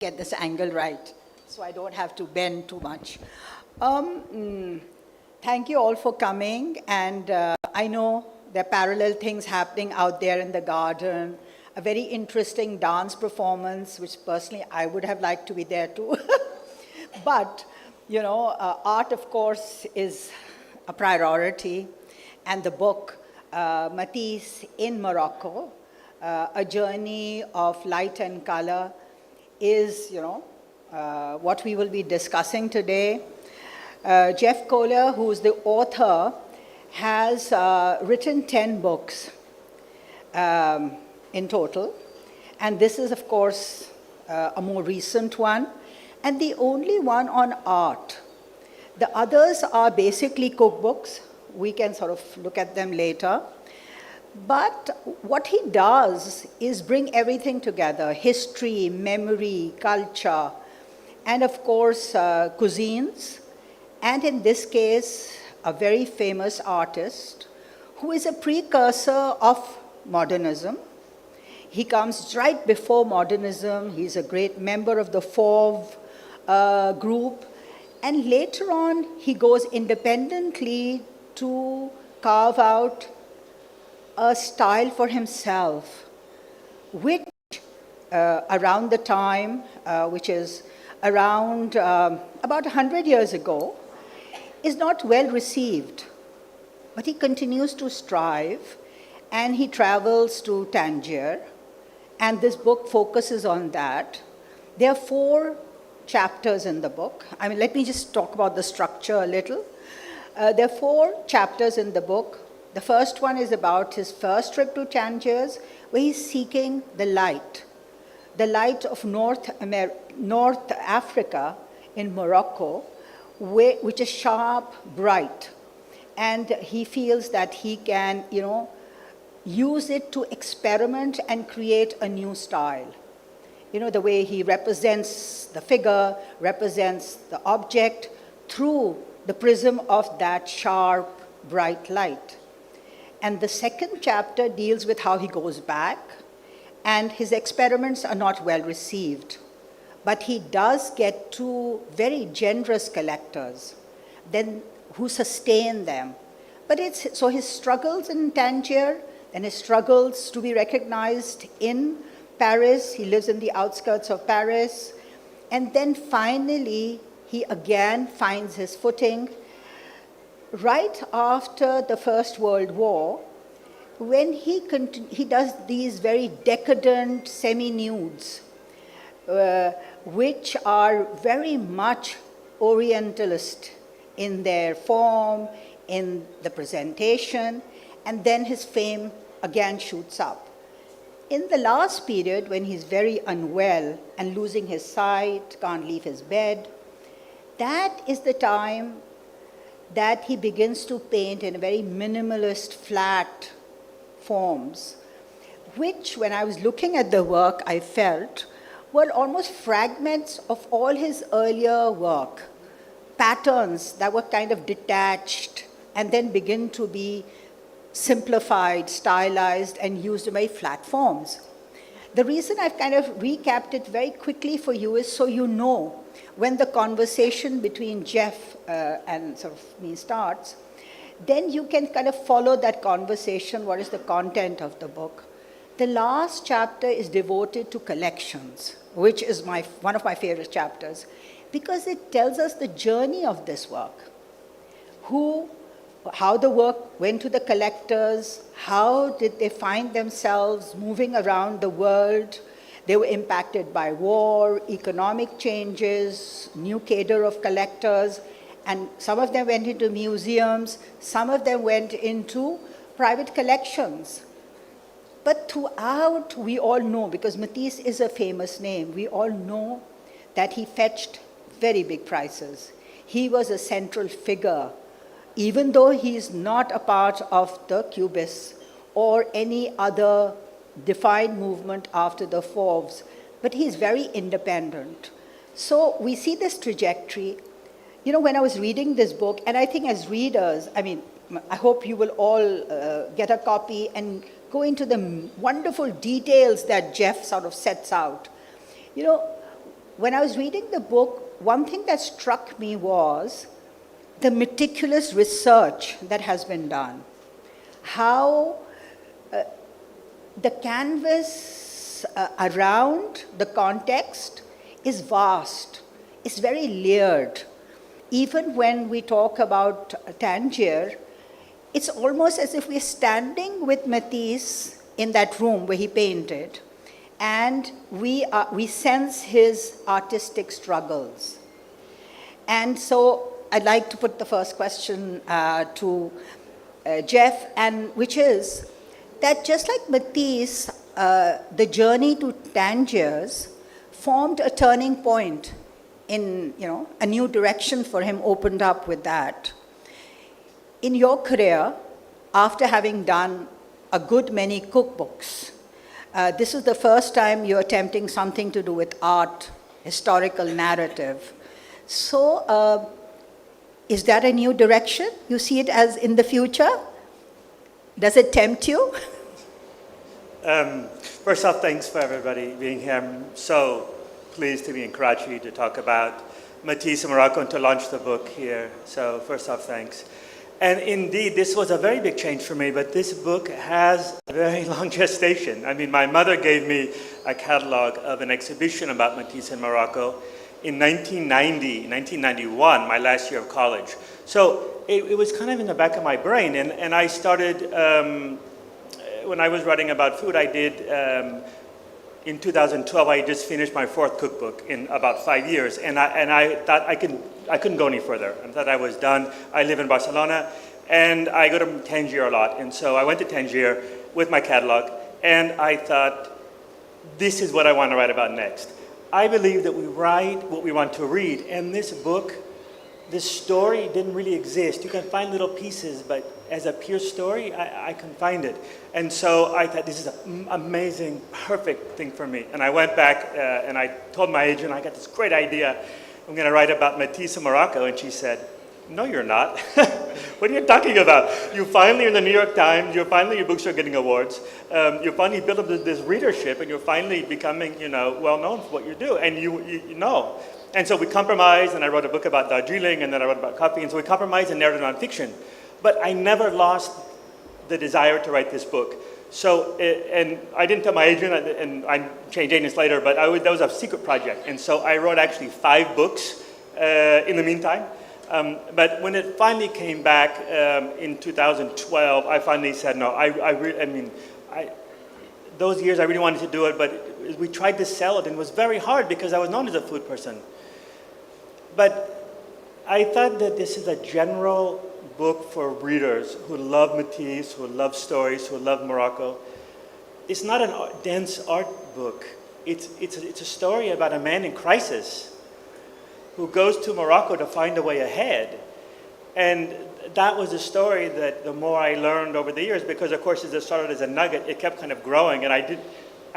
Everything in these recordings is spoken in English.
get this angle right, so I don't have to bend too much. Thank you all for coming, and I know there are parallel things happening out there in the garden, a very interesting dance performance, which personally I would have liked to be there too. But, you know, art, of course, is a priority, and the book, Matisse in Morocco, A Journey of Light and Color, is, you know, what we will be discussing today. Jeff Kohler, who is the author, has written 10 books in total. And this is, of course, a more recent one, and the only one on art. The others are basically cookbooks. We can sort of look at them later. But what he does is bring everything together: history, memory, culture, and of course, cuisines. And in this case, a very famous artist who is a precursor of modernism. He comes right before modernism. He's a great member of the Fauve group. And later on, he goes independently to carve out a style for himself, which around the time, which is around about 100 years ago, is not well received. But he continues to strive, and he travels to Tangier, and this book focuses on that. There are 4 chapters in the book. I mean, let me just talk about the structure a little. There are 4 chapters in the book. The first one is about his first trip to Tangiers, where he's seeking the light of North Africa in Morocco, which is sharp, bright. And he feels that he can, you know, use it to experiment and create a new style. You know, the way he represents the figure, represents the object through the prism of that sharp, bright light. And the second chapter deals with how he goes back, and his experiments are not well received. But he does get 2 very generous collectors then who sustain them. But so his struggles in Tangier and his struggles to be recognized in Paris. He lives in the outskirts of Paris. And then finally, he again finds his footing right after the First World War, when he does these very decadent semi-nudes, which are very much Orientalist in their form, in the presentation, and then his fame again shoots up. In the last period, when he's very unwell and losing his sight, can't leave his bed, that is the time that he begins to paint in very minimalist, flat forms, which, when I was looking at the work, I felt were almost fragments of all his earlier work, patterns that were kind of detached and then begin to be simplified, stylized, and used in very flat forms. The reason I've kind of recapped it very quickly for you is so you know when the conversation between Jeff and sort of me starts, then you can kind of follow that conversation. What is the content of the book? The last chapter is devoted to collections, which is one of my favorite chapters, because it tells us the journey of this work. How the work went to the collectors, how did they find themselves moving around the world. They were impacted by war, economic changes, new cadre of collectors, and some of them went into museums, some of them went into private collections. But throughout, we all know, because Matisse is a famous name, we all know that he fetched very big prices. He was a central figure, even though he is not a part of the Cubists or any other defined movement after the Fauves, but he's very independent. So we see this trajectory. You know, when I was reading this book, and I think as readers, I mean, I hope you will all get a copy and go into the wonderful details that Jeff sort of sets out. You know, when I was reading the book, one thing that struck me was the meticulous research that has been done. How the canvas around the context is vast, it's very layered. Even when we talk about Tangier, it's almost as if we're standing with Matisse in that room where he painted, and we sense his artistic struggles. And so I'd like to put the first question to Jeff, and which is that just like Matisse, the journey to Tangiers formed a turning point in, a new direction for him opened up with that. In your career, after having done a good many cookbooks, this is the first time you're attempting something to do with art, historical narrative. So, is that a new direction? You see it as in the future? Does it tempt you? First off, thanks for everybody being here. I'm so pleased to be in Karachi to talk about Matisse in Morocco and to launch the book here. So first off, thanks. And indeed, this was a very big change for me, but this book has a very long gestation. I mean, my mother gave me a catalog of an exhibition about Matisse in Morocco in 1991, my last year of college. So it was kind of in the back of my brain, and I started, when I was writing about food, I did, in 2012, I just finished my 4th cookbook in about 5 years, and I thought I couldn't go any further. I thought I was done. I live in Barcelona, and I go to Tangier a lot, and so I went to Tangier with my catalog, and I thought, this is what I want to write about next. I believe that we write what we want to read, and this book, this story didn't really exist. You can find little pieces, but as a pure story, I couldn't find it. And so I thought, this is an amazing, perfect thing for me. And I went back and I told my agent, I got this great idea. I'm going to write about Matisse in Morocco. And she said, no, you're not. What are you talking about? You finally are in the New York Times. Your books are getting awards. You finally built up this readership, and you're finally becoming, well known for what you do. And you know. And so we compromised, and I wrote a book about Darjeeling, and then I wrote about coffee. And so we compromised and narrative nonfiction. But I never lost the desire to write this book. So, and I didn't tell my agent, and I changed agents later, but that was a secret project. And so I wrote actually 5 books in the meantime. But when it finally came back in 2012, I finally said, no, those years I really wanted to do it, but we tried to sell it, and it was very hard because I was known as a food person. But I thought that this is a general book for readers who love Matisse, who love stories, who love Morocco. It's not a dense art book. It's a story about a man in crisis who goes to Morocco to find a way ahead. And that was a story that the more I learned over the years, because of course it started as a nugget, it kept kind of growing, and I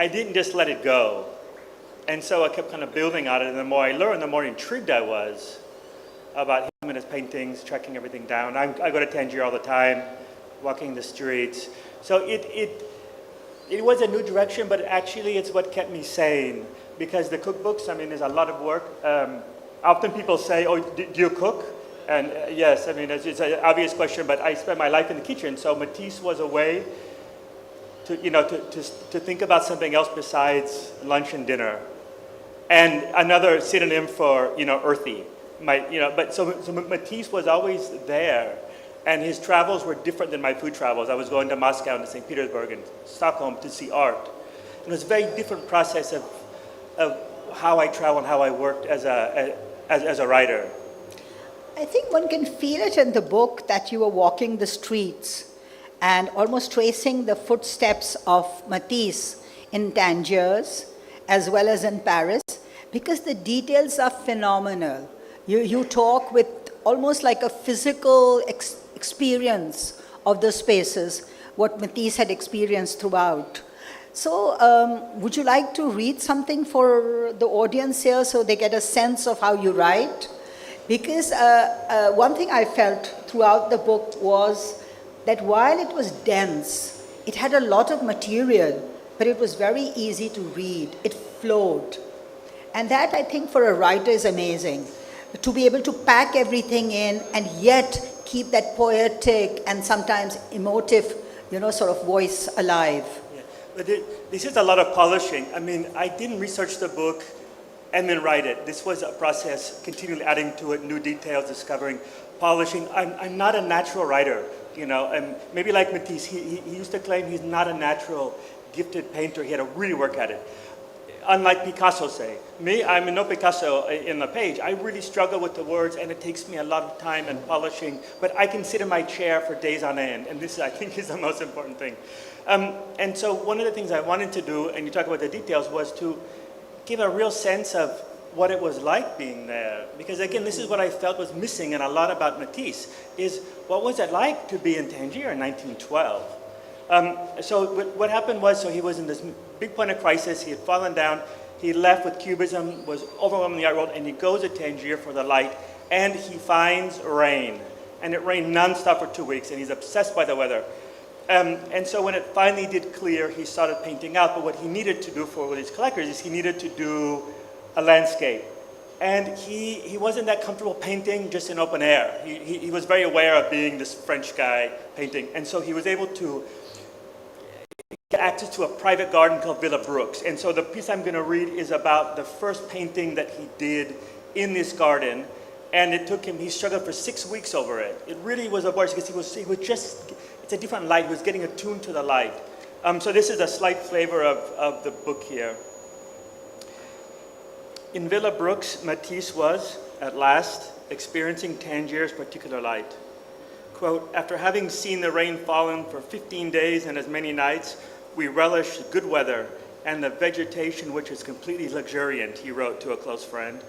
didn't just let it go. And so I kept kind of building on it, and the more I learned, the more intrigued I was about him and his paintings, tracking everything down. I go to Tangier all the time, walking the streets. So it was a new direction, but actually it's what kept me sane, because the cookbooks, there's a lot of work. Often people say, oh, do you cook? And yes, it's an obvious question, but I spend my life in the kitchen. So Matisse was a way to think about something else besides lunch and dinner. And another synonym for, earthy. So Matisse was always there, and his travels were different than my food travels. I was going to Moscow and to St. Petersburg and Stockholm to see art. And it was a very different process of how I travel and how I worked as a writer. I think one can feel it in the book that you were walking the streets and almost tracing the footsteps of Matisse in Tangiers as well as in Paris, because the details are phenomenal. You talk with almost like a physical experience of the spaces, what Matisse had experienced throughout. So would you like to read something for the audience here so they get a sense of how you write? Because one thing I felt throughout the book was that while it was dense, it had a lot of material, but it was very easy to read. It flowed. And that, I think, for a writer is amazing. To be able to pack everything in and yet keep that poetic and sometimes emotive, sort of voice alive. Yeah. But this is a lot of polishing. I mean, I didn't research the book and then write it. This was a process, continually adding to it, new details, discovering, polishing. I'm not a natural writer, and maybe like Matisse, he used to claim he's not a natural gifted painter. He had to really work at it. Unlike Picasso, say. Me, I'm no Picasso in the page. I really struggle with the words, and it takes me a lot of time and polishing, but I can sit in my chair for days on end, and this, I think, is the most important thing. And so one of the things I wanted to do, and you talk about the details, was to give a real sense of what it was like being there. Because again, this is what I felt was missing, and a lot about Matisse, is what was it like to be in Tangier in 1912? So what happened was, so he was in this big point of crisis. He had fallen down. He left with Cubism, was overwhelmed in the art world, and he goes to Tangier for the light, and he finds rain. And it rained nonstop for 2 weeks, and he's obsessed by the weather. And so when it finally did clear, he started painting out. But what he needed to do for his collectors is he needed to do a landscape. And he wasn't that comfortable painting just in open air. He was very aware of being this French guy painting. And so he was able to get access to a private garden called Villa Brooks. And so the piece I'm going to read is about the first painting that he did in this garden. And it took him, he struggled for 6 weeks over it. It really was a bore because he was just, it's a different light. He was getting attuned to the light. So this is a slight flavor of the book here. In Villa Brooks, Matisse was, at last, experiencing Tangier's particular light. Quote, after having seen the rain fallen for 15 days and as many nights, we relish good weather and the vegetation which is completely luxuriant, he wrote to a close friend.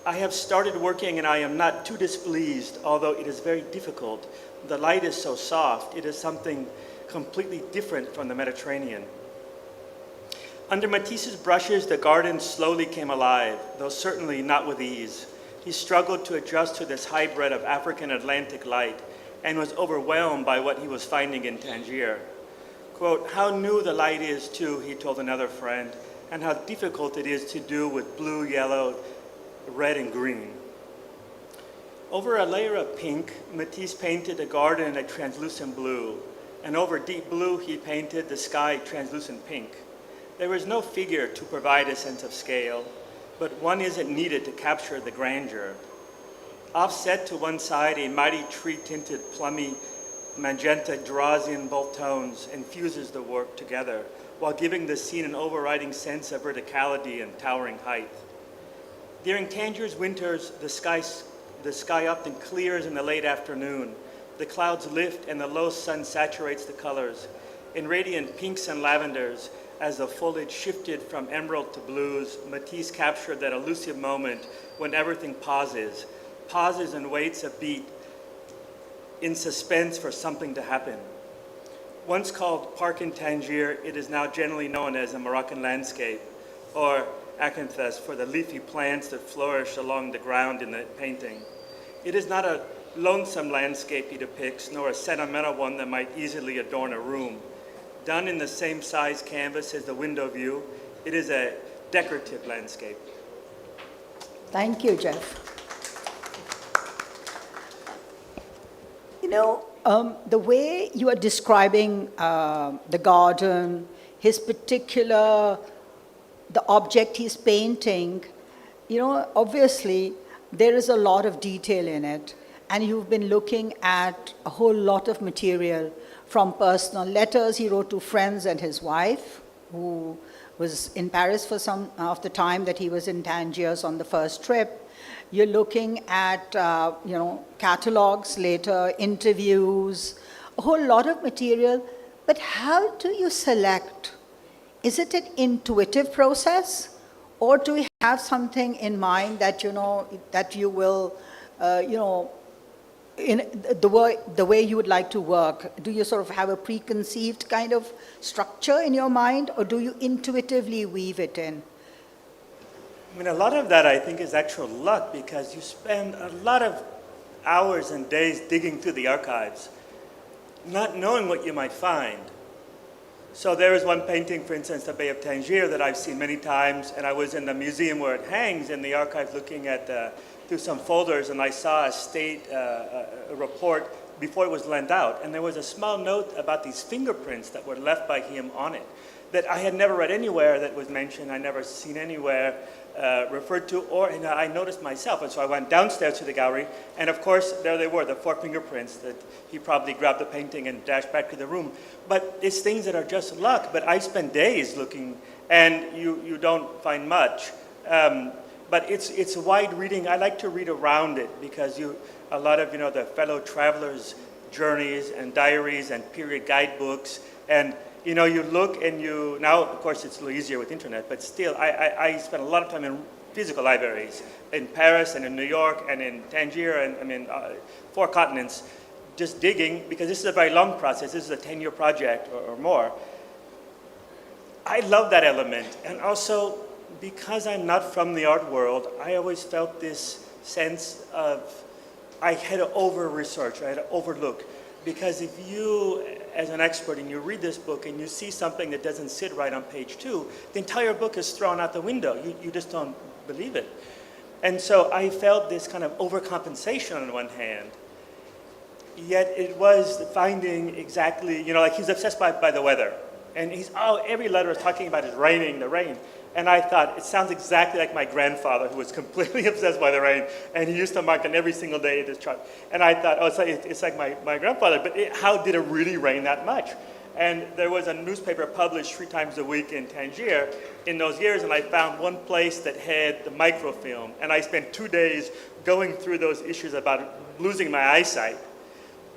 I have started working and I am not too displeased, although it is very difficult. The light is so soft, it is something completely different from the Mediterranean. Under Matisse's brushes, the garden slowly came alive, though certainly not with ease. He struggled to adjust to this hybrid of African Atlantic light and was overwhelmed by what he was finding in Tangier. Quote, how new the light is too, he told another friend, and how difficult it is to do with blue, yellow, red, and green. Over a layer of pink, Matisse painted the garden a translucent blue, and over deep blue he painted the sky translucent pink. There was no figure to provide a sense of scale, but one isn't needed to capture the grandeur. Offset to one side, a mighty tree-tinted plummy magenta draws in both tones and fuses the work together, while giving the scene an overriding sense of verticality and towering height. During Tangier's winters, the sky often clears in the late afternoon. The clouds lift and the low sun saturates the colors. In radiant pinks and lavenders, as the foliage shifted from emerald to blues, Matisse captured that elusive moment when everything pauses and waits a beat in suspense for something to happen. Once called Park in Tangier, it is now generally known as a Moroccan landscape, or acanthus for the leafy plants that flourish along the ground in the painting. It is not a lonesome landscape he depicts, nor a sentimental one that might easily adorn a room. Done in the same size canvas as the window view, it is a decorative landscape. Thank you, Jeff. The way you are describing the garden, the object he's painting, obviously there is a lot of detail in it. And you've been looking at a whole lot of material from personal letters he wrote to friends and his wife, who was in Paris for some of the time that he was in Tangiers on the first trip. You're looking at, catalogs later, interviews, a whole lot of material. But how do you select? Is it an intuitive process? Or do you have something in mind that, that you will, in the way you would like to work? Do you sort of have a preconceived kind of structure in your mind, or do you intuitively weave it in? I mean, a lot of that, I think, is actual luck, because you spend a lot of hours and days digging through the archives, not knowing what you might find. So there is one painting, for instance, the Bay of Tangier, that I've seen many times, and I was in the museum where it hangs in the archives looking at through some folders, and I saw a state report before it was lent out, and there was a small note about these fingerprints that were left by him on it that I had never read anywhere that was mentioned, I never seen anywhere referred to, and I noticed myself. And so I went downstairs to the gallery, and of course, there they were, the 4 fingerprints that he probably grabbed the painting and dashed back to the room. But it's things that are just luck, but I spent days looking, and you don't find much. But it's wide reading. I like to read around it because a lot of the fellow travelers' journeys and diaries and period guidebooks, and you look and now of course it's a little easier with internet, but still I spent a lot of time in physical libraries in Paris and in New York and in Tangier and 4 continents, just digging, because this is a very long process. This is a 10-year project or more. I love that element, and also because I'm not from the art world, I always felt this sense of I had to over-research, I had to overlook. Because if you, as an expert, and you read this book and you see something that doesn't sit right on page 2, the entire book is thrown out the window. You just don't believe it. And so I felt this kind of overcompensation on one hand, yet it was finding exactly, like he's obsessed by the weather. And every letter is talking about is raining, the rain. And I thought, it sounds exactly like my grandfather, who was completely obsessed by the rain, and he used to mark on every single day at his chart. And I thought, it's like my grandfather, but how did it really rain that much? And there was a newspaper published 3 times a week in Tangier in those years, and I found one place that had the microfilm, and I spent 2 days going through those issues about losing my eyesight,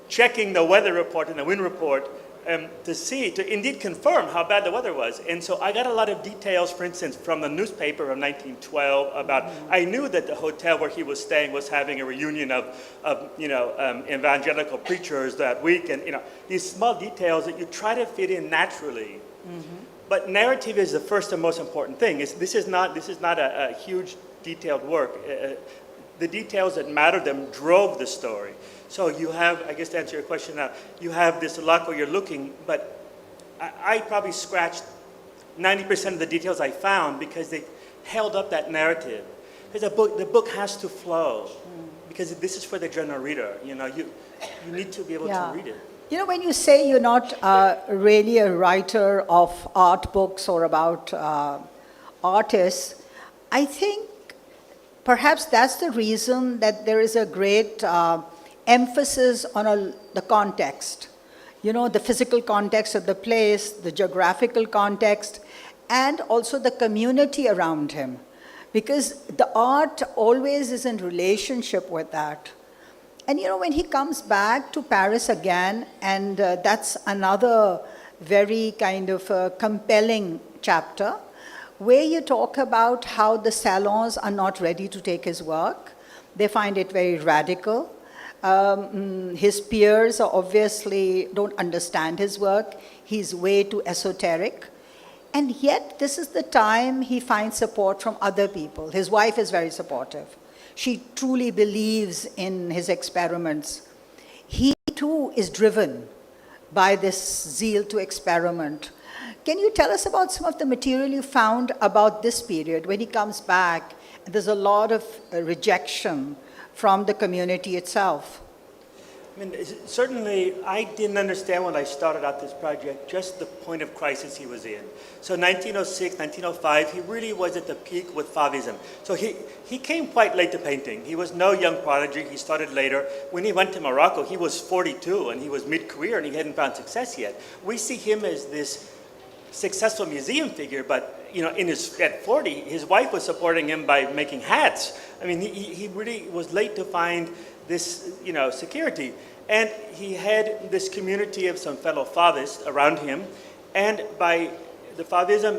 checking the weather report and the wind report, to indeed confirm how bad the weather was. And so I got a lot of details, for instance, from the newspaper of 1912 about, I knew that the hotel where he was staying was having a reunion of evangelical preachers that week, and these small details that you try to fit in naturally. But narrative is the first and most important thing. This is not a huge detailed work. The details that mattered them drove the story. So you have, I guess to answer your question now, you have this luck where you're looking, but I probably scratched 90% of the details I found because they held up that narrative. Because the book has to flow, because this is for the general reader. You need to be able to read it. When you say you're not really a writer of art books or about artists, I think perhaps that's the reason that there is a great emphasis on the context, the physical context of the place, the geographical context, and also the community around him. Because the art always is in relationship with that. And when he comes back to Paris again, and that's another very kind of compelling chapter, where you talk about how the salons are not ready to take his work. They find it very radical. His peers obviously don't understand his work. He's way too esoteric. And yet, this is the time he finds support from other people. His wife is very supportive. She truly believes in his experiments. He too is driven by this zeal to experiment. Can you tell us about some of the material you found about this period when he comes back? There's a lot of rejection from the community itself. Certainly, I didn't understand when I started out this project just the point of crisis he was in. So 1906, 1905, he really was at the peak with Fauvism. So he came quite late to painting. He was no young prodigy. He started later. When he went to Morocco, he was 42, and he was mid-career, and he hadn't found success yet. We see him as this successful museum figure, but at 40, his wife was supporting him by making hats. He really was late to find this, security. And he had this community of some fellow Fauvists around him, and by the Fauvism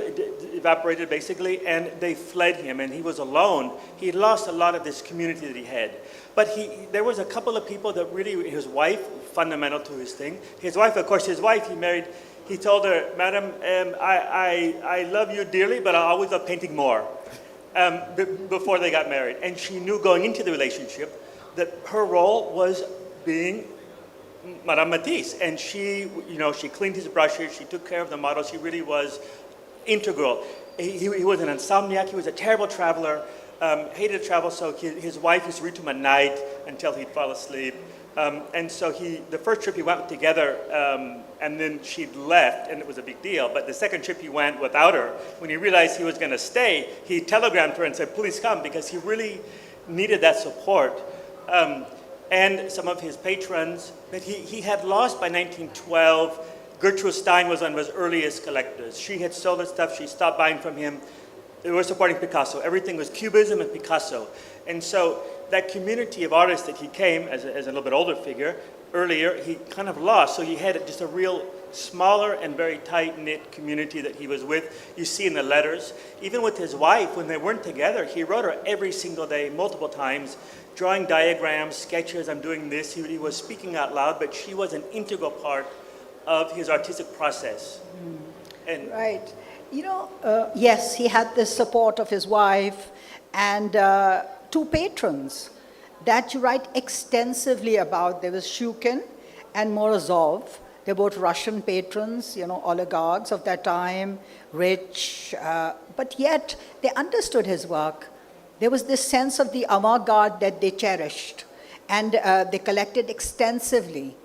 evaporated basically, and they fled him, and he was alone. He lost a lot of this community that he had. But there was a couple of people that really, his wife, fundamental to his thing. His wife, of course, he married. He told her, "Madam, I love you dearly, but I always love painting more," before they got married. And she knew going into the relationship that her role was being Madame Matisse, and she, she cleaned his brushes, she took care of the models, she really was integral. He was an insomniac, he was a terrible traveler, hated to travel, so his wife used to read to him at night until he'd fall asleep. And so the first trip he went together, and then she'd left, and it was a big deal. But the second trip he went without her. When he realized he was going to stay, he telegrammed her and said, "Please come," because he really needed that support. And some of his patrons that he had lost by 1912. Gertrude Stein was one of his earliest collectors. She had sold his stuff. She stopped buying from him. They were supporting Picasso. Everything was Cubism and Picasso. And so that community of artists that he came as a little bit older figure earlier, he kind of lost. So he had just a real smaller and very tight-knit community that he was with. You see in the letters. Even with his wife, when they weren't together, he wrote her every single day, multiple times, drawing diagrams, sketches, I'm doing this. He was speaking out loud, but she was an integral part of his artistic process. And Right. Yes, he had the support of his wife and two patrons that you write extensively about. There was Shukin and Morozov. They're both Russian patrons, oligarchs of that time, rich, but yet they understood his work. There was this sense of the avant-garde that they cherished, and they collected extensively.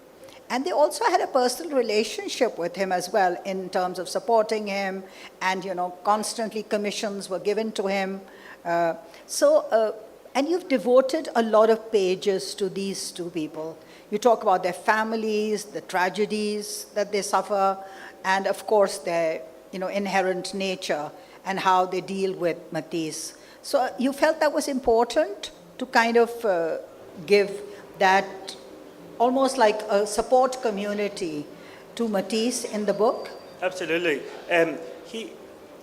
And they also had a personal relationship with him as well in terms of supporting him, and constantly commissions were given to him. And you've devoted a lot of pages to these two people. You talk about their families, the tragedies that they suffer, and of course their inherent nature and how they deal with Matisse. So you felt that was important to kind of give that almost like a support community to Matisse in the book? absolutely.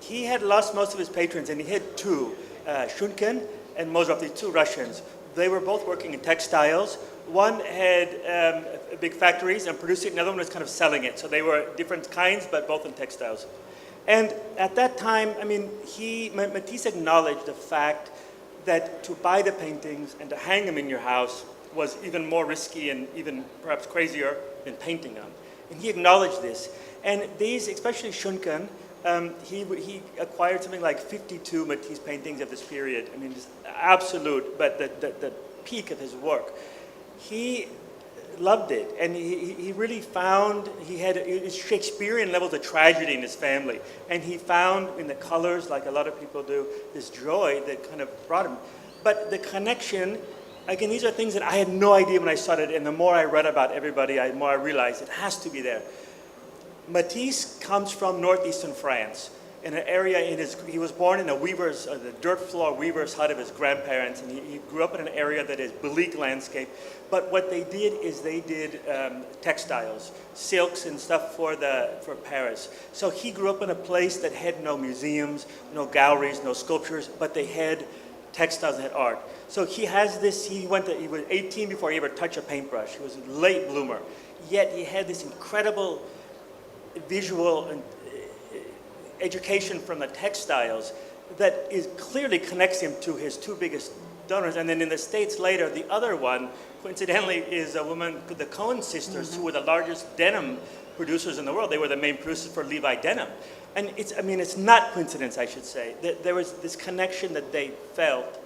He had lost most of his patrons, and he had two, Shunkin and Mozart, these two Russians. They were both working in textiles. One had big factories and produced it, and the other one was kind of selling it. So they were different kinds, but both in textiles. And at that time, Matisse acknowledged the fact that to buy the paintings and to hang them in your house was even more risky and even perhaps crazier than painting them. And he acknowledged this. And these, especially Shunkin, he acquired something like 52 Matisse paintings of this period. Just absolute, but the peak of his work. He loved it, and he really found, he had Shakespearean levels of tragedy in his family, and he found in the colors, like a lot of people do, this joy that kind of brought him. But the connection, again, these are things that I had no idea when I started, and the more I read about everybody, the more I realized it has to be there. Matisse comes from northeastern France, in an area he was born in the dirt floor weaver's hut of his grandparents, and he grew up in an area that is bleak landscape. But what they did is they did textiles, silks and stuff for Paris. So he grew up in a place that had no museums, no galleries, no sculptures, but they had textiles that had art. So he has this, he was 18 before he ever touched a paintbrush. He was a late bloomer. Yet he had this incredible visual and education from the textiles that clearly connects him to his two biggest donors. And then in the States later, the other one, coincidentally, is a woman, the Cohen sisters, who were the largest denim producers in the world. They were the main producers for Levi denim. And it's not coincidence, I should say. There was this connection that they felt.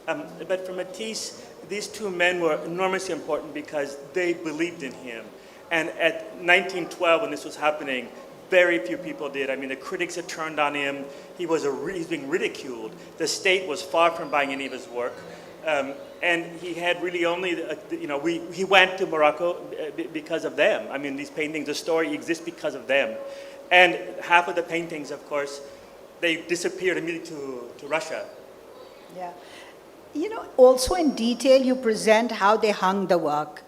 But for Matisse, these two men were enormously important because they believed in him. And at 1912, when this was happening, very few people did. The critics had turned on him. He's being ridiculed. The state was far from buying any of his work. And he had really only, he went to Morocco because of them. These paintings, the story exists because of them. And half of the paintings, of course, they disappeared immediately to Russia. Yeah. Also in detail, you present how they hung the work.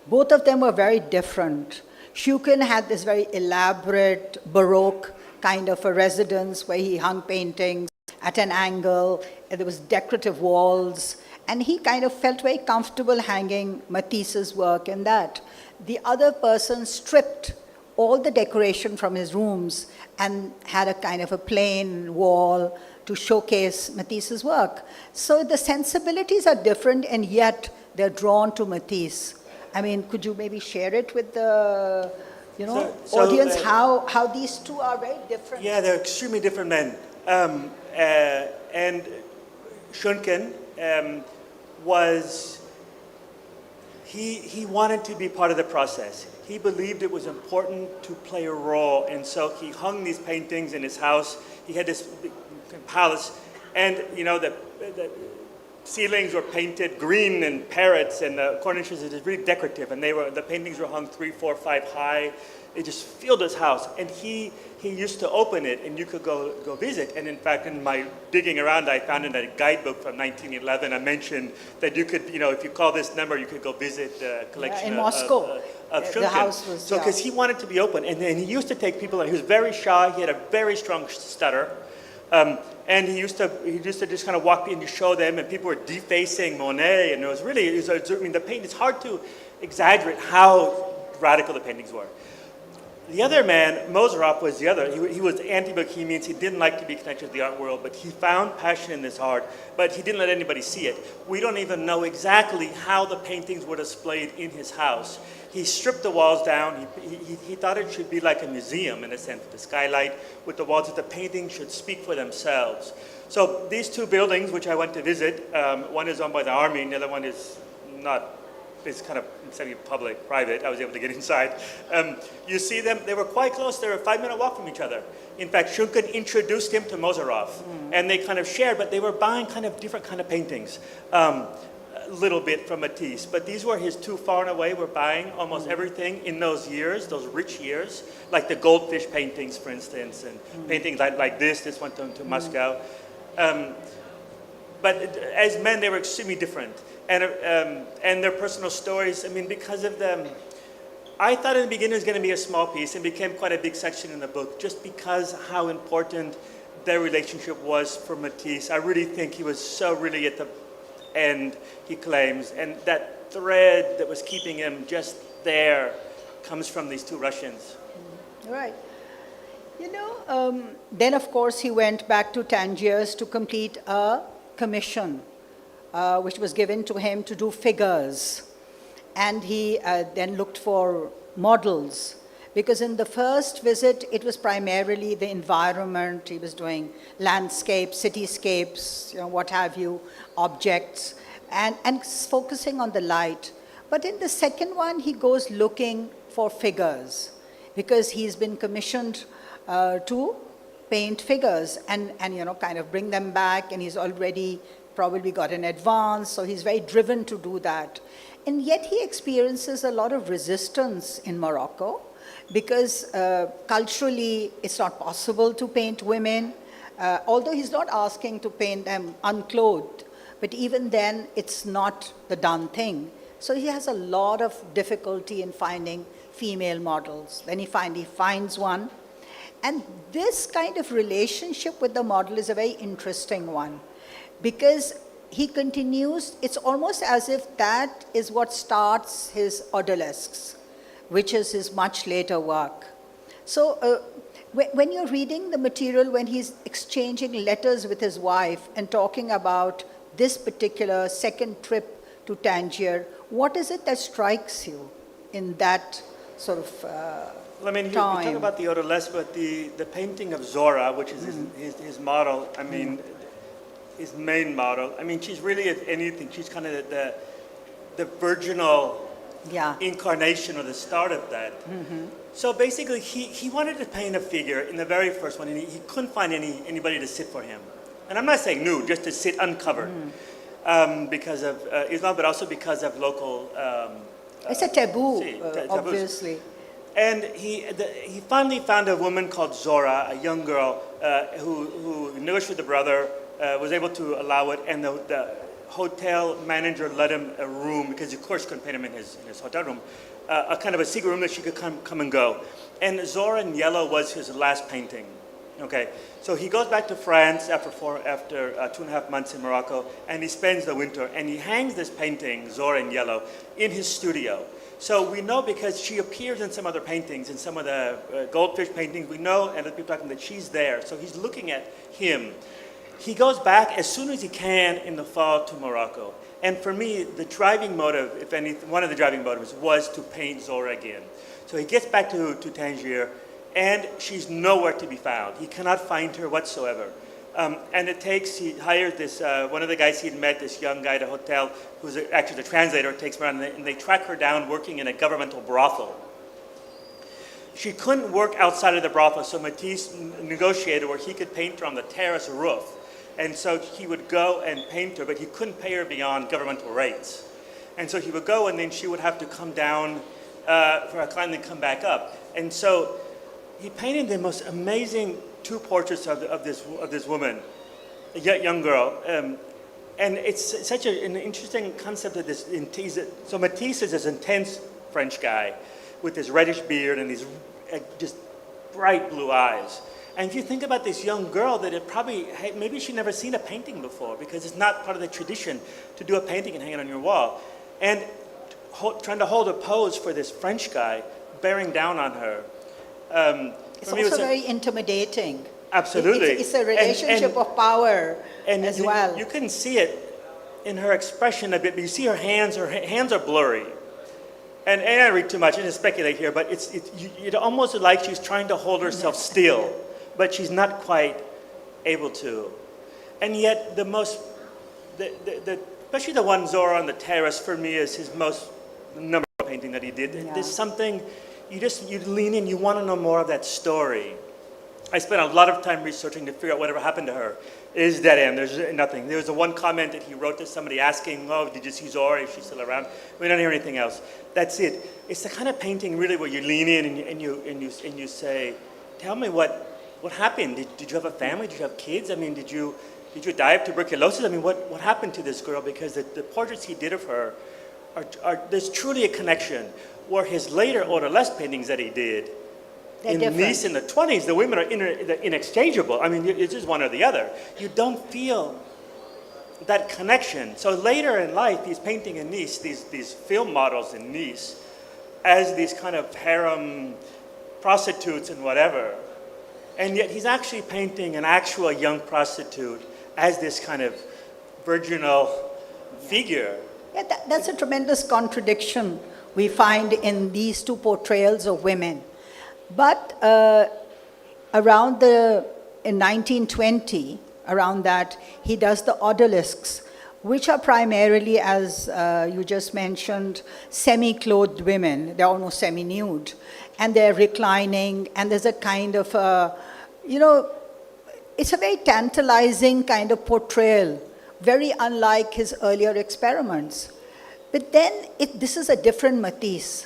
Both of them were very different. Shukin had this very elaborate Baroque kind of a residence where he hung paintings at an angle, and there was decorative walls, and he kind of felt very comfortable hanging Matisse's work in that. The other person stripped all the decoration from his rooms and had a kind of a plain wall to showcase Matisse's work. So the sensibilities are different, and yet they're drawn to Matisse. I mean, could you maybe share it with the, So, audience, how these two are very different? Yeah, they're extremely different men. And Shunkin he wanted to be part of the process. He believed it was important to play a role, and so he hung these paintings in his house. He had this big palace, and the ceilings were painted green and parrots, and the cornices are just really decorative. And the paintings were hung 3, 4, 5 high. It just filled his house, and he used to open it, and you could go visit. And in fact, in my digging around, I found in a guidebook from 1911, I mentioned that you could, if you call this number, you could go visit the collection in Moscow. Of Shunkin. The house was, so because he wanted to be open, and then he used to take people. He was very shy. He had a very strong stutter. And he used to just kind of walk in to show them, and people were defacing Monet, and the paint. It's hard to exaggerate how radical the paintings were. The other man, Mozarov, was the other. He was anti-bohemian. He didn't like to be connected to the art world, but he found passion in this art, but he didn't let anybody see it. We don't even know exactly how the paintings were displayed in his house. He stripped the walls down. He thought it should be like a museum, in a sense, with the skylight, with the walls, that the paintings should speak for themselves. So these two buildings, which I went to visit, one is owned by the army, and the other one is not. It's kind of semi-public, private. I was able to get inside. You see them, they were quite close. They were a 5-minute walk from each other. In fact, Shunkin introduced him to Mozarov, and they kind of shared, but they were buying kind of different kind of paintings. A little bit from Matisse, but these were his two. Far and away were buying almost everything in those years, those rich years, like the goldfish paintings, for instance, and paintings like this went to Moscow. But as men, they were extremely different. And their personal stories, I mean, because of them, I thought in the beginning it was going to be a small piece, and became quite a big section in the book, just because how important their relationship was for Matisse. I really think he was so really at the end, he claims, and that thread that was keeping him just there comes from these two Russians. Right. Then of course he went back to Tangiers to complete a commission, which was given to him to do figures. And he then looked for models, because in the first visit, it was primarily the environment. He was doing landscapes, cityscapes, what have you, objects, and focusing on the light. But in the second one, he goes looking for figures, because he's been commissioned to paint figures and kind of bring them back, and he's already probably got an advance, so he's very driven to do that. And yet he experiences a lot of resistance in Morocco, because culturally it's not possible to paint women, although he's not asking to paint them unclothed, but even then it's not the done thing. So he has a lot of difficulty in finding female models. Then he finally finds one. And this kind of relationship with the model is a very interesting one, because he continues, it's almost as if that is what starts his Odalisques, which is his much later work. So when you're reading the material, when he's exchanging letters with his wife and talking about this particular second trip to Tangier, what is it that strikes you in that sort of Well, I mean, you time? talk about the Odalisque, but the painting of Zora, which is his model, I mean, his main model, I mean, she's really, if anything, she's kind of the virginal incarnation or the start of that. So basically, he wanted to paint a figure in the very first one, and he couldn't find anybody to sit for him. And I'm not saying nude, just to sit uncovered, because of Islam, but also because of local... it's a taboo, taboos. obviously. And he finally found a woman called Zora, a young girl, who negotiated with the brother, was able to allow it, and the hotel manager let him a room, because of course couldn't paint him in his hotel room, a kind of a secret room that she could come and go. And Zora in yellow was his last painting. Okay, so he goes back to France after 2.5 months in Morocco, and he spends the winter, and he hangs this painting, Zora in yellow, in his studio. So we know, because she appears in some other paintings, in some of the goldfish paintings, we know, and other people talking, that she's there. So he's looking at him. he goes back as soon as he can in the fall to Morocco. And for me, the driving motive, if any, one of the driving motives was to paint Zora again. So he gets back to Tangier, and she's nowhere to be found. He cannot find her whatsoever. And he hires this, one of the guys he'd met, this young guy at a hotel, who's actually the translator, takes her around, and they track her down working in a governmental brothel. She couldn't work outside of the brothel, so Matisse negotiated where he could paint her on the terrace roof. And so he would go and paint her, but he couldn't pay her beyond governmental rates. And so he would go, and then she would have to come down for a client and then come back up. And so he painted the most amazing two portraits of this woman, a young girl. And it's such an interesting concept of this. So Matisse is this intense French guy with this reddish beard and these just bright blue eyes. And if you think about this young girl, that maybe she'd never seen a painting before, because it's not part of the tradition to do a painting and hang it on your wall. And trying to hold a pose for this French guy, bearing down on her. It's also very intimidating. Absolutely. It's a relationship of power as well. You couldn't see it in her expression a bit, but you see her hands are blurry. And I don't read too much, I just speculate here, but it almost like she's trying to hold herself still, but she's not quite able to. And yet especially the one Zora on the terrace, for me, is his most memorable painting that he did. Yeah. There's something, you lean in, you want to know more of that story. I spent a lot of time researching to figure out whatever happened to her. It is dead end, there's nothing. There was one comment that he wrote to somebody asking, oh, did you see Zora, is she still around? We don't hear anything else. That's it. It's the kind of painting really where you lean in and you say, tell me what happened? Did you have a family? Did you have kids? I mean, did you die of tuberculosis? I mean, what happened to this girl? Because the portraits he did of her, there's truly a connection. Where his later Odalisque paintings that he did, in Nice in the 20s, the women are inexchangeable. I mean, it's just one or the other. You don't feel that connection. So later in life, he's painting in Nice, these film models in Nice, as these kind of harem prostitutes and whatever. And yet he's actually painting an actual young prostitute as this kind of virginal figure. Yeah, that's a tremendous contradiction we find in these two portrayals of women. But in 1920, around that, he does the odalisques, which are primarily, as you just mentioned, semi-clothed women. They're almost semi-nude. And they're reclining, and there's a kind of, it's a very tantalizing kind of portrayal, very unlike his earlier experiments. But then, this is a different Matisse.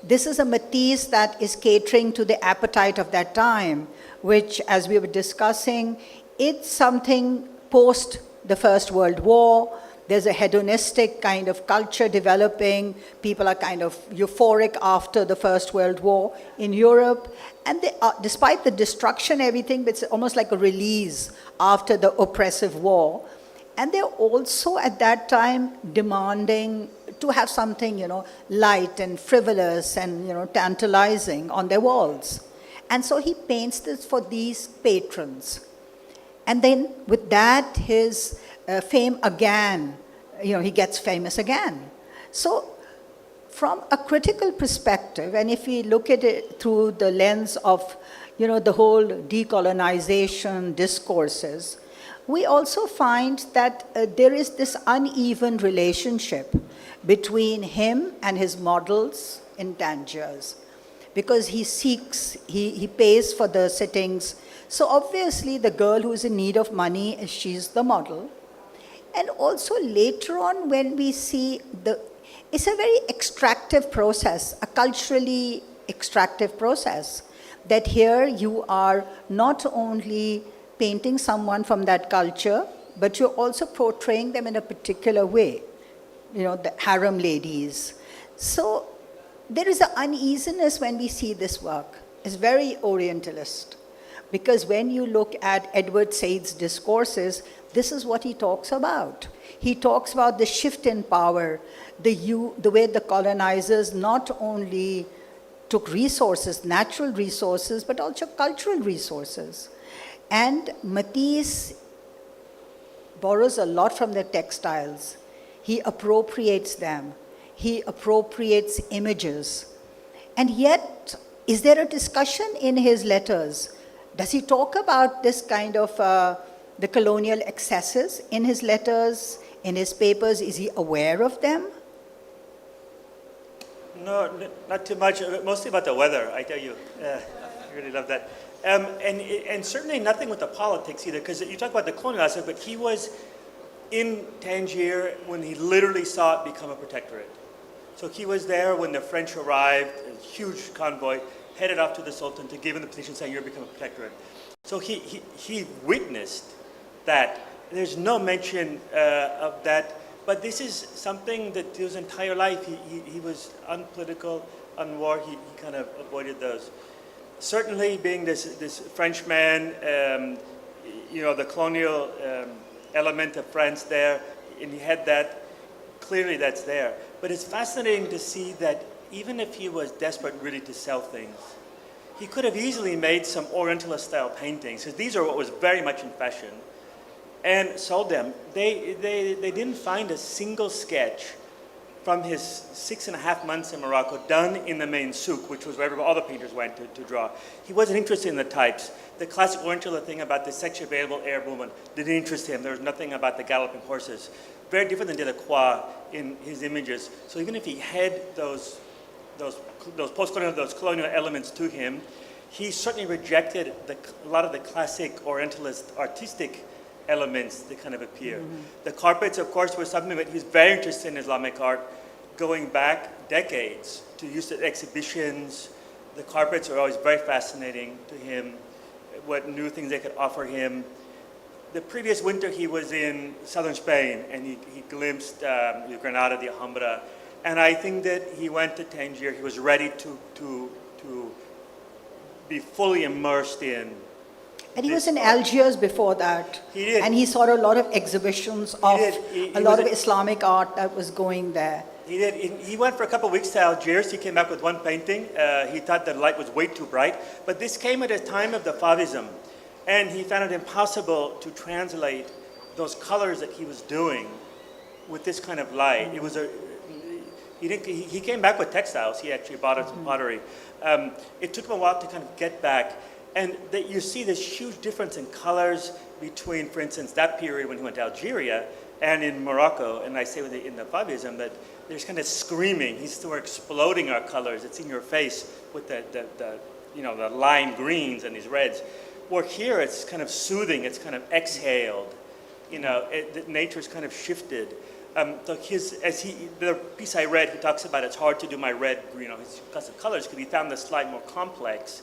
This is a Matisse that is catering to the appetite of that time, which, as we were discussing, it's something post the First World War. There's a hedonistic kind of culture developing. People are kind of euphoric after the First World War in Europe. And they are, despite the destruction, everything, it's almost like a release after the oppressive war. And they're also at that time demanding to have something, light and frivolous and, tantalizing on their walls. And so he paints this for these patrons. And then with that, his fame again, he gets famous again. So from a critical perspective, and if we look at it through the lens of, the whole decolonization discourses, we also find that there is this uneven relationship between him and his models in Tangiers, because he pays for the sittings. So obviously the girl who's in need of money, she's the model. And also later on when we see it's a very extractive process, a culturally extractive process, that here you are not only painting someone from that culture, but you're also portraying them in a particular way, the harem ladies. So there is an uneasiness when we see this work. It's very Orientalist. Because when you look at Edward Said's discourses, this is what he talks about. He talks about the shift in power, the way the colonizers not only took resources, natural resources, but also cultural resources. And Matisse borrows a lot from the textiles. He appropriates them. He appropriates images. And yet, is there a discussion in his letters? Does he talk about this kind of the colonial excesses in his letters, in his papers? Is he aware of them? No, not too much. Mostly about the weather, I tell you. I really love that. And certainly nothing with the politics either, because you talk about the colonial aspect, but he was in Tangier when he literally saw it become a protectorate. So he was there when the French arrived, a huge convoy, headed off to the Sultan to give him the position saying you're become a protectorate. So he witnessed that. There's no mention of that. But this is something that his entire life, he was unpolitical, unwar, he kind of avoided those. Certainly being this Frenchman, the colonial element of France there, and he had that, clearly that's there. But it's fascinating to see that even if he was desperate really to sell things, he could have easily made some Orientalist style paintings, because these are what was very much in fashion, and sold them. They didn't find a single sketch from his 6.5 months in Morocco done in the main souk, which was where all the painters went to draw. He wasn't interested in the types. The classic Oriental thing about the sexually available Arab woman didn't interest him. There was nothing about the galloping horses. Very different than Delacroix in his images. So even if he had those post-colonial, those colonial elements to him, he certainly rejected a lot of the classic Orientalist artistic elements that kind of appear. Mm-hmm. The carpets, of course, were something that he's very interested in Islamic art, going back decades to use at exhibitions. The carpets are always very fascinating to him, what new things they could offer him. The previous winter he was in southern Spain, and he glimpsed Granada, the Alhambra, and I think that he went to Tangier. He was ready to be fully immersed in. And he was in Algiers before that. He did. And he saw a lot of exhibitions of a lot of Islamic art that was going there. He did. He went for a couple of weeks to Algiers. He came back with one painting. He thought the light was way too bright. But this came at a time of the Fauvism. And he found it impossible to translate those colors that he was doing with this kind of light. It was he came back with textiles. He actually bought some pottery. It took him a while to kind of get back. And that you see this huge difference in colors between, for instance, that period when he went to Algeria and in Morocco. And I say in the Fauvism that there's kind of screaming. He's still exploding our colors. It's in your face with the lime greens and these reds. Where here it's kind of soothing. It's kind of exhaled. Nature's kind of shifted. So the piece I read, he talks about it's hard to do my red, his classic colors, because he found the slide more complex.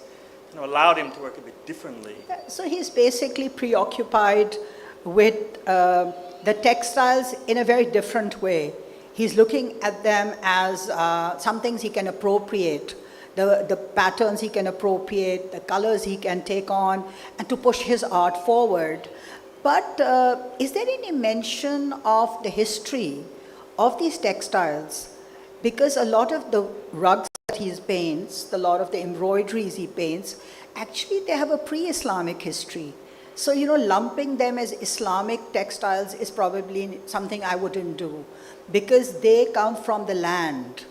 Allowed him to work a bit differently. So he's basically preoccupied with the textiles in a very different way. He's looking at them as some things he can appropriate, the patterns he can appropriate, the colors he can take on, and to push his art forward. But is there any mention of the history of these textiles? Because a lot of the rugs that he paints, a lot of the embroideries he paints, actually they have a pre-Islamic history. So, lumping them as Islamic textiles is probably something I wouldn't do, because they come from the land.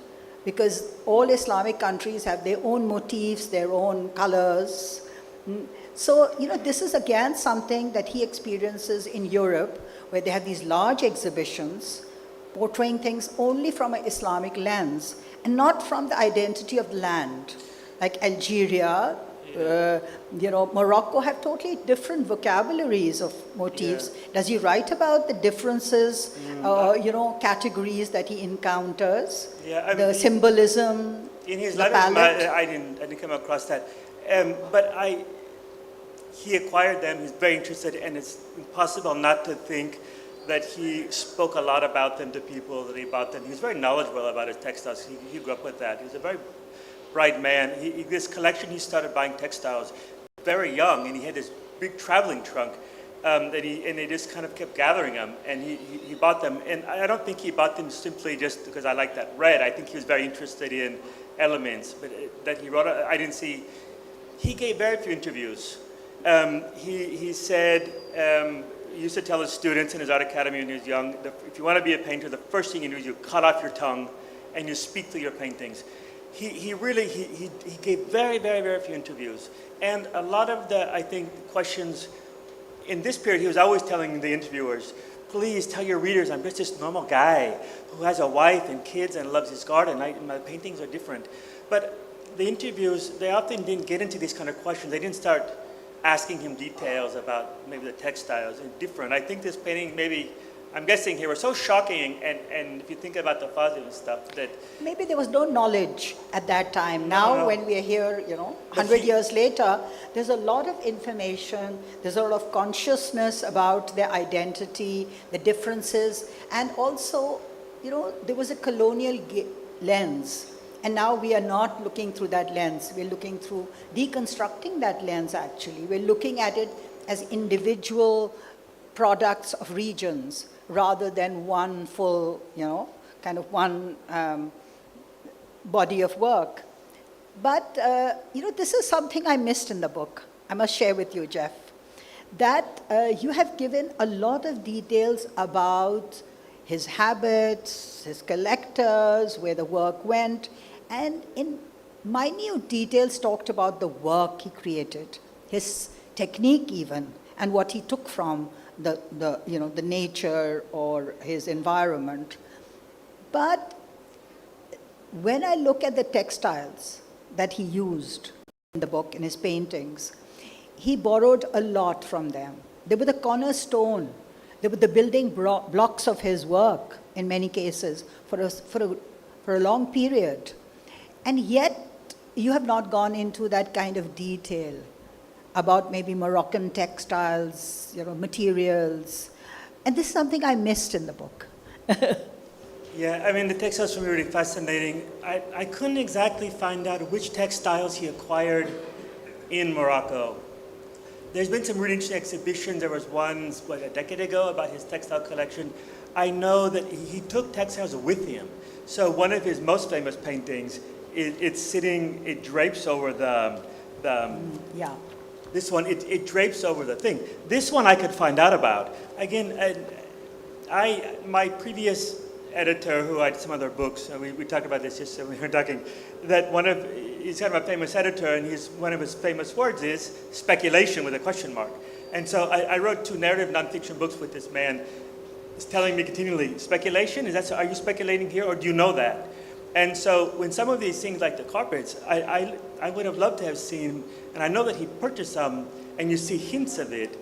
Because all Islamic countries have their own motifs, their own colors. So, this is again something that he experiences in Europe, where they have these large exhibitions portraying things only from an Islamic lens and not from the identity of the land. Like Algeria, Morocco have totally different vocabularies of motifs. Yeah. Does he write about the differences, categories that he encounters? Yeah, the symbolism, in his letters, I didn't come across that. But he acquired them, he's very interested, and it's impossible not to think that he spoke a lot about them to people, that he bought them. He was very knowledgeable about his textiles. He grew up with that. He was a very bright man. This collection, he started buying textiles very young, and he had this big traveling trunk and he just kind of kept gathering them, and he bought them. And I don't think he bought them simply just because I like that red. I think he was very interested in elements, but that he wrote, I didn't see. He gave very few interviews. He said, he used to tell his students in his art academy when he was young, that if you want to be a painter, the first thing you do is you cut off your tongue and you speak through your paintings. He gave very, very, very few interviews. And a lot of the, I think, questions in this period, he was always telling the interviewers, please tell your readers I'm just this normal guy who has a wife and kids and loves his garden. My paintings are different. But the interviews, they often didn't get into these kind of questions. They didn't start asking him details about maybe the textiles and different. I think this painting maybe, I'm guessing here, was so shocking, and if you think about the fuzzy and stuff, that... Maybe there was no knowledge at that time. Now, when we are here, 100 years later, there's a lot of information, there's a lot of consciousness about their identity, the differences, and also, there was a colonial lens. And now we are not looking through that lens. We're looking through deconstructing that lens, actually. We're looking at it as individual products of regions rather than one full, kind of one body of work. But, this is something I missed in the book. I must share with you, Jeff, that you have given a lot of details about his habits, his collectors, where the work went, and in minute details talked about the work he created, his technique even, and what he took from the nature or his environment. But when I look at the textiles that he used in the book, in his paintings, he borrowed a lot from them. They were the cornerstone. They were the building blocks of his work in many cases for a long period. And yet, you have not gone into that kind of detail about maybe Moroccan textiles, materials. And this is something I missed in the book. Yeah, I mean, the textiles were really fascinating. I couldn't exactly find out which textiles he acquired in Morocco. There's been some really interesting exhibitions. There was one, a decade ago about his textile collection. I know that he took textiles with him. So one of his most famous paintings, it drapes over yeah. This one, it drapes over the thing. This one I could find out about. Again, my previous editor, who I had some other books, we talked about this yesterday when we were talking, that he's kind of a famous editor, and one of his famous words is speculation with a question mark. And so I wrote 2 narrative nonfiction books with this man. He's telling me continually, speculation? Are you speculating here, or do you know that? And so when some of these things like the carpets, I would have loved to have seen, and I know that he purchased some, and you see hints of it,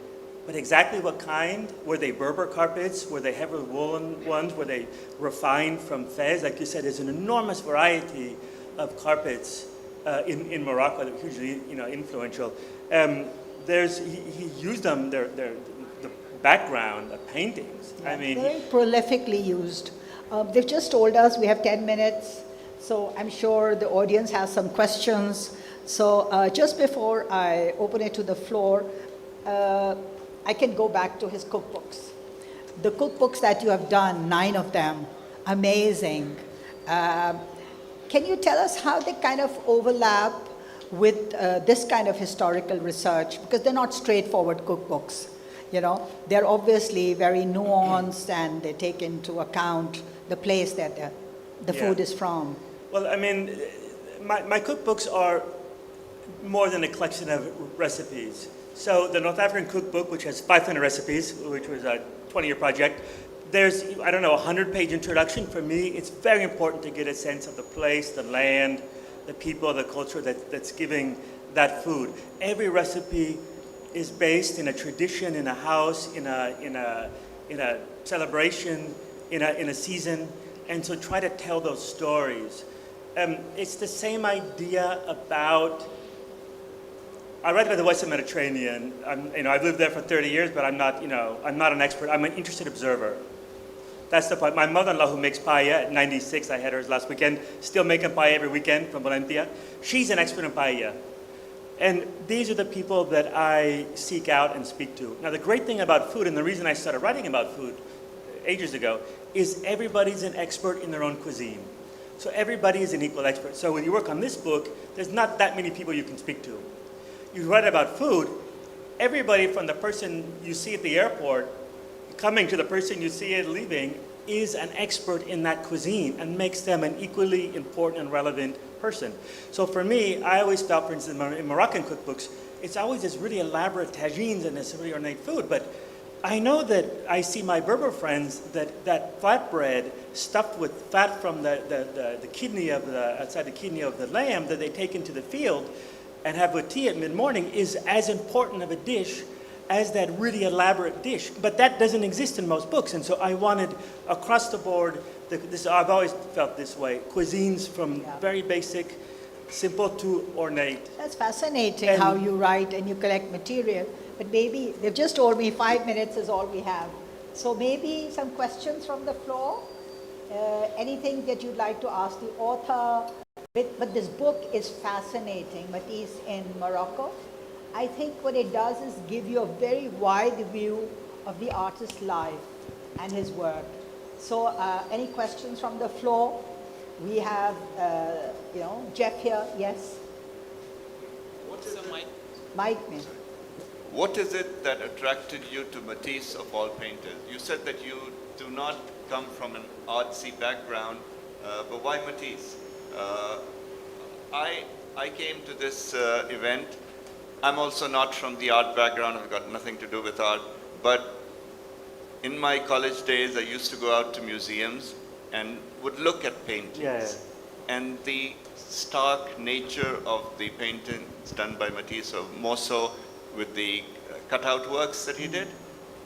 but exactly what kind? Were they Berber carpets? Were they heavy woolen ones? Were they refined from Fez? Like you said, there's an enormous variety of carpets in Morocco that were hugely influential. He used them, the background, the paintings. Yeah, I mean, very prolifically used. They've just told us we have 10 minutes, so I'm sure the audience has some questions. So just before I open it to the floor, I can go back to his cookbooks. The cookbooks that you have done, 9 of them, amazing. Can you tell us how they kind of overlap with this kind of historical research? Because they're not straightforward cookbooks. They're obviously very nuanced, and they take into account the place that the food is from. Well, I mean, my cookbooks are more than a collection of recipes. So the North African cookbook, which has 500 recipes, which was a 20-year project, there's, I don't know, a 100-page introduction. For me, it's very important to get a sense of the place, the land, the people, the culture that's giving that food. Every recipe is based in a tradition, in a house, in a celebration, in a season, and so try to tell those stories. It's the same idea about. I write about the Western Mediterranean. I've lived there for 30 years, but I'm not an expert. I'm an interested observer. That's the point. My mother-in-law, who makes paella at 96, I had hers last weekend, still making paella every weekend from Valencia. She's an expert in paella. And these are the people that I seek out and speak to. Now, the great thing about food, and the reason I started writing about food ages ago, is everybody's an expert in their own cuisine. So everybody is an equal expert. So when you work on this book, there's not that many people you can speak to. You write about food, everybody from the person you see at the airport coming to the person you see it leaving is an expert in that cuisine and makes them an equally important and relevant person. So for me, I always felt, for instance, in Moroccan cookbooks, it's always this really elaborate tagines and this really ornate food, but I know that I see my Berber friends that flatbread stuffed with fat from the kidney of outside the kidney of the lamb that they take into the field and have with tea at mid-morning is as important of a dish as that really elaborate dish. But that doesn't exist in most books. And so I wanted across the board, I've always felt this way, cuisines from very basic, simple to ornate. That's fascinating how you write and you collect material. But maybe, they've just told me 5 minutes is all we have. So maybe some questions from the floor? Anything that you'd like to ask the author? But this book is fascinating, Matisse in Morocco. I think what it does is give you a very wide view of the artist's life and his work. So any questions from the floor? We have, Jeff here, yes? What is it, Mike, me. What is it that attracted you to Matisse of all painters? You said that you do not come from an artsy background, but why Matisse? I came to this event. I'm also not from the art background. I've got nothing to do with art. But in my college days, I used to go out to museums and would look at paintings. Yeah. And the stark nature of the paintings done by Matisse, or more so with the cutout works that he did.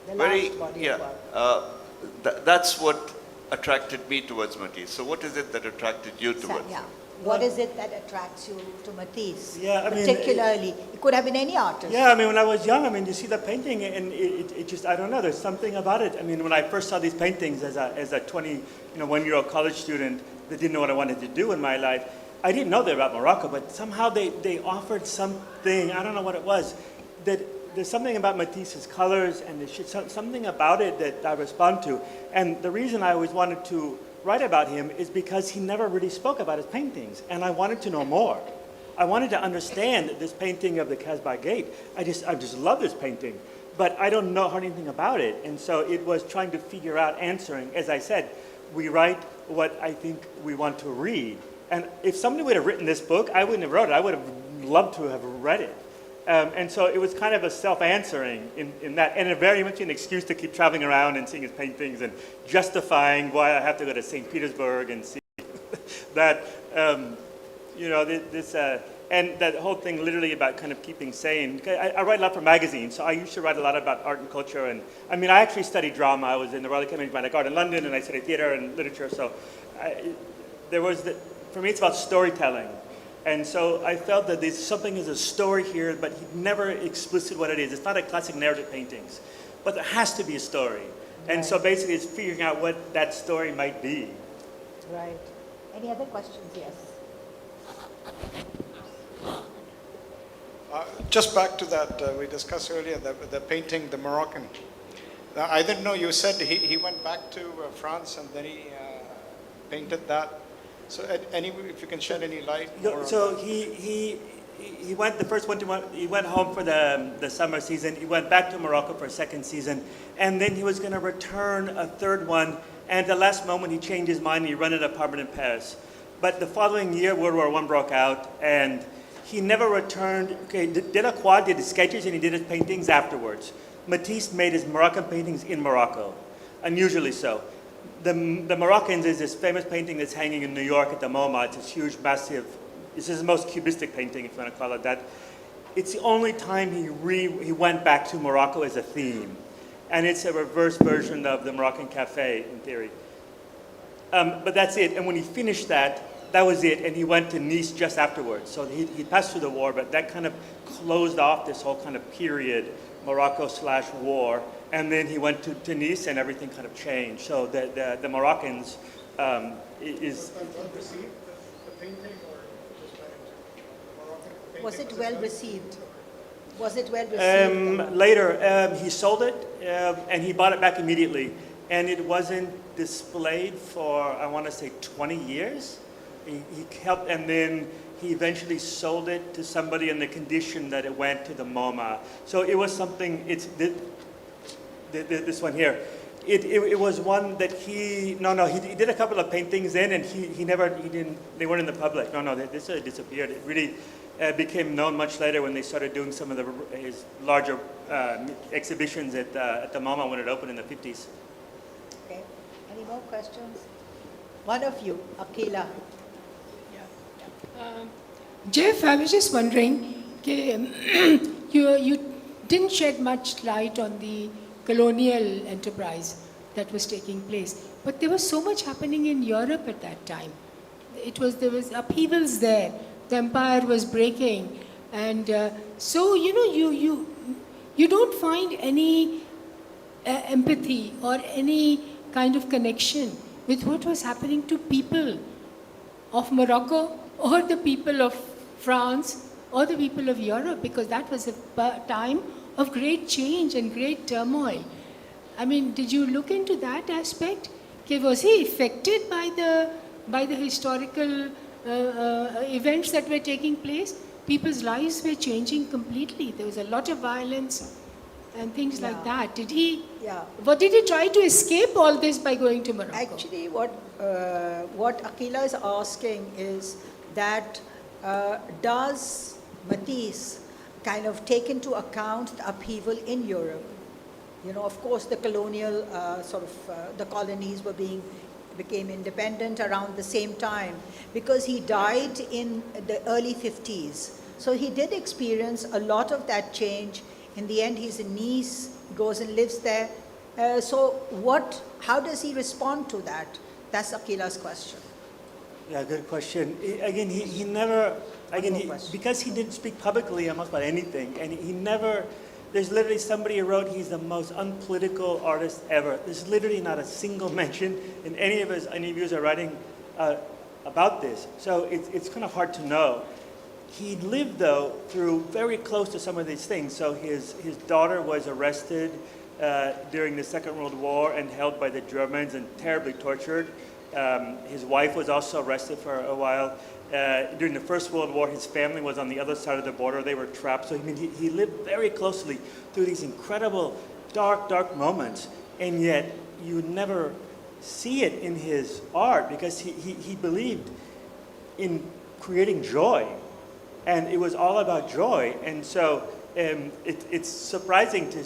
The last body of work. That's what attracted me towards Matisse. So what is it that attracted you towards him? What is it that attracts you to Matisse? Yeah, I mean, particularly, it could have been any artist. Yeah, I mean, when I was young, I mean, you see the painting and it just, I don't know, there's something about it. I mean, when I first saw these paintings as a 21-year-old college student that didn't know what I wanted to do in my life, I didn't know they were about Morocco, but somehow they offered something, I don't know what it was, that there's something about Matisse's colors and something about it that I respond to. And the reason I always wanted to write about him is because he never really spoke about his paintings, and I wanted to know more. I wanted to understand this painting of the Casbah Gate. I just love this painting, but I don't know anything about it. And so it was trying to figure out, answering. As I said, we write what I think we want to read. And if somebody would have written this book, I wouldn't have wrote it. I would have loved to have read it. And so it was kind of a self-answering in that, and very much an excuse to keep traveling around and seeing his paintings and justifying why I have to go to St. Petersburg and see that, and that whole thing literally about kind of keeping sane. I write a lot for magazines, so I used to write a lot about art and culture. And I mean, I actually studied drama. I was in the Royal Academy of Dramatic Art in London, and I studied theater and literature. So for me, it's about storytelling. And so I felt that there's something is a story here, but he never explicit what it is. It's not a classic narrative paintings, but there has to be a story. Right. And so basically it's figuring out what that story might be. Right. Any other questions? Yes. Just back to that, we discussed earlier, the painting, the Moroccan. I didn't know, you said he went back to France and then he painted that. So if you can shed any light more So on that. he went, the first one, he went home for the summer season. He went back to Morocco for a second season. And then he was going to return a third one. And at the last moment, he changed his mind and he rented an apartment in Paris. But the following year, World War I broke out. And he never returned. Okay, Delacroix did his sketches and he did his paintings afterwards. Matisse made his Moroccan paintings in Morocco, unusually so. The Moroccans is this famous painting that's hanging in New York at the MoMA. It's this huge, massive, this is the most cubistic painting, if you want to call it that. It's the only time he went back to Morocco as a theme. And it's a reverse version of the Moroccan Cafe, in theory. But that's it. And when he finished that was it. And he went to Nice just afterwards. So he passed through the war, but that kind of closed off this whole kind of period, Morocco/war. And then he went to Nice and everything kind of changed. So the Moroccans is... Well received, the painting, or just the Moroccan painting? Was it well received? Was it well received? Later, he sold it and he bought it back immediately. And it wasn't displayed for, I want to say, 20 years. He helped, and then he eventually sold it to somebody in the condition that it went to the MoMA. So it was something, it's this one here. It was one that he did a couple of paintings in, and they weren't in the public. This disappeared. It really became known much later when they started doing some of his larger exhibitions at the MoMA when it opened in the 50s. Okay. Any more questions? One of you, Akila. Jeff, I was just wondering, you didn't shed much light on the colonial enterprise that was taking place, but there was so much happening in Europe at that time. There was upheavals there. The empire was breaking, and so you don't find any empathy or any kind of connection with what was happening to people of Morocco or the people of France or the people of Europe, because that was a time of great change and great turmoil. I mean, did you look into that aspect? Was he affected by the historical events that were taking place? People's lives were changing completely. There was a lot of violence and things like that. Did he try to escape all this by going to Morocco? Actually, what Akila is asking is that does Matisse kind of take into account the upheaval in Europe? Of course, the colonial the colonies became independent around the same time, because he died in the early 50s. So he did experience a lot of that change. In the end, he's in Nice, goes and lives there. How does he respond to that? That's Akila's question. Yeah, good question. Because he didn't speak publicly almost about anything, and there's literally somebody who wrote he's the most unpolitical artist ever. There's literally not a single mention in any of his views or writing about this. So it's kind of hard to know. He lived, though, through very close to some of these things. So his daughter was arrested during the Second World War and held by the Germans and terribly tortured. His wife was also arrested for a while. During the First World War, his family was on the other side of the border. They were trapped. So he lived very closely through these incredible dark moments. And yet you never see it in his art, because he believed in creating joy. And it was all about joy. And so it's surprising to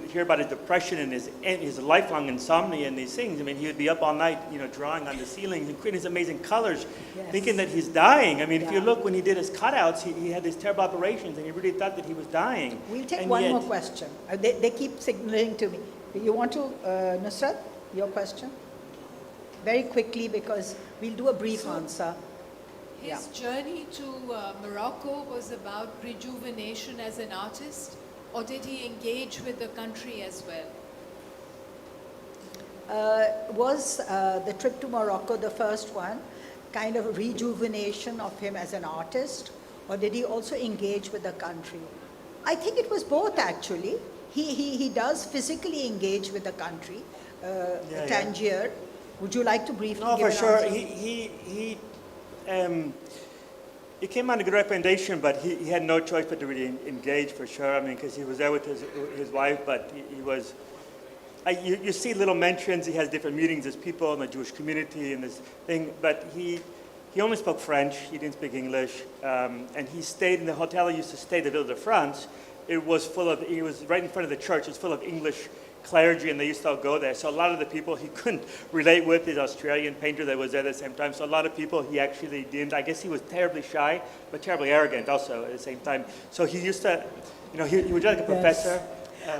hear about his depression and his lifelong insomnia and these things. I mean, he would be up all night, drawing on the ceilings and creating these amazing colors, thinking that he's dying. I mean, if you look when he did his cutouts, he had these terrible operations, and he really thought that he was dying. We'll take one more question. They keep signaling to me. You want to, Nusrat, your question? Very quickly, because we'll do a brief answer. His journey to Morocco was about rejuvenation as an artist, or did he engage with the country as well? Was the trip to Morocco, the first one, kind of a rejuvenation of him as an artist, or did he also engage with the country? I think it was both, actually. He does physically engage with the country, Tangier. Would you like to briefly give for sure. Answer? He came on a good recommendation, but he had no choice but to really engage, for sure. I mean, because he was there with his wife, but he was. You see little mentions. He has different meetings as people in the Jewish community and this thing, but he only spoke French. He didn't speak English, and he stayed in the hotel he used to stay, the Ville de France. It was he was right in front of the church. It's full of English clergy, and they used to all go there. So a lot of the people he couldn't relate with, his Australian painter that was there at the same time. So a lot of people he actually didn't. I guess he was terribly shy, but terribly arrogant also at the same time. So he used to, he was like a professor.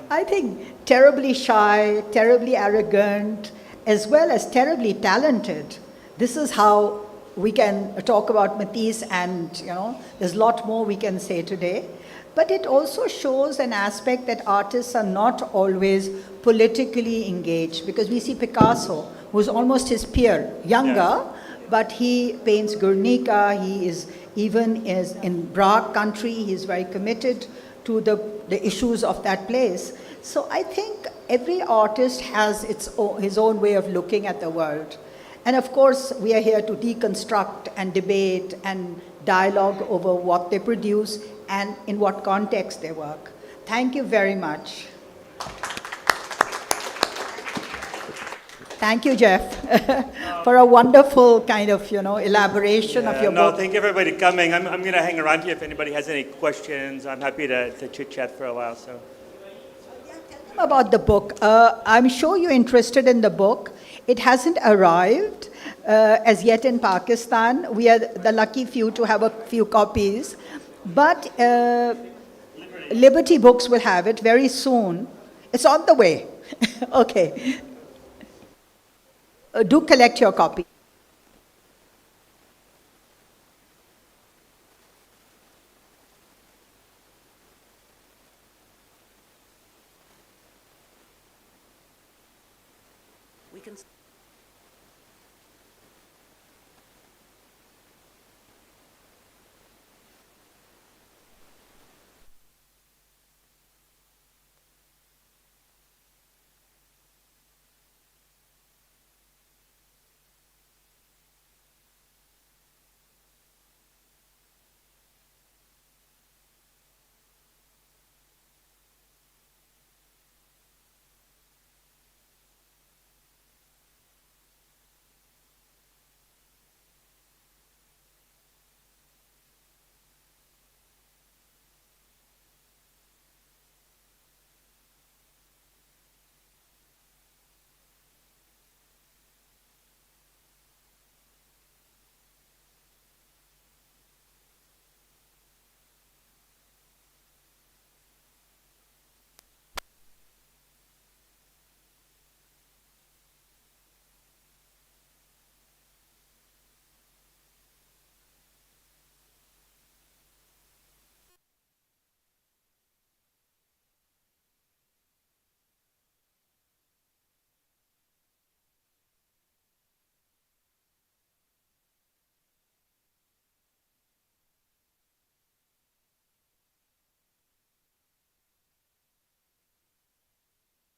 I think terribly shy, terribly arrogant, as well as terribly talented. This is how we can talk about Matisse, and there's a lot more we can say today. But it also shows an aspect that artists are not always politically engaged, because we see Picasso, who's almost his peer, younger, but he paints Guernica. He is even in Braque country. He's very committed to the issues of that place. So I think every artist has his own way of looking at the world. And of course, we are here to deconstruct and debate and dialogue over what they produce and in what context they work. Thank you very much. Thank you, Jeff, for a wonderful kind of, elaboration of your No, book. thank everybody coming. I'm going to hang around here if anybody has any questions. I'm happy to chit-chat for a while. So. About the book. I'm sure you're interested in the book. It hasn't arrived as yet in Pakistan. We are the lucky few to have a few copies. But Liberty Books will have it very soon. It's on the way. Okay. Do collect your copy.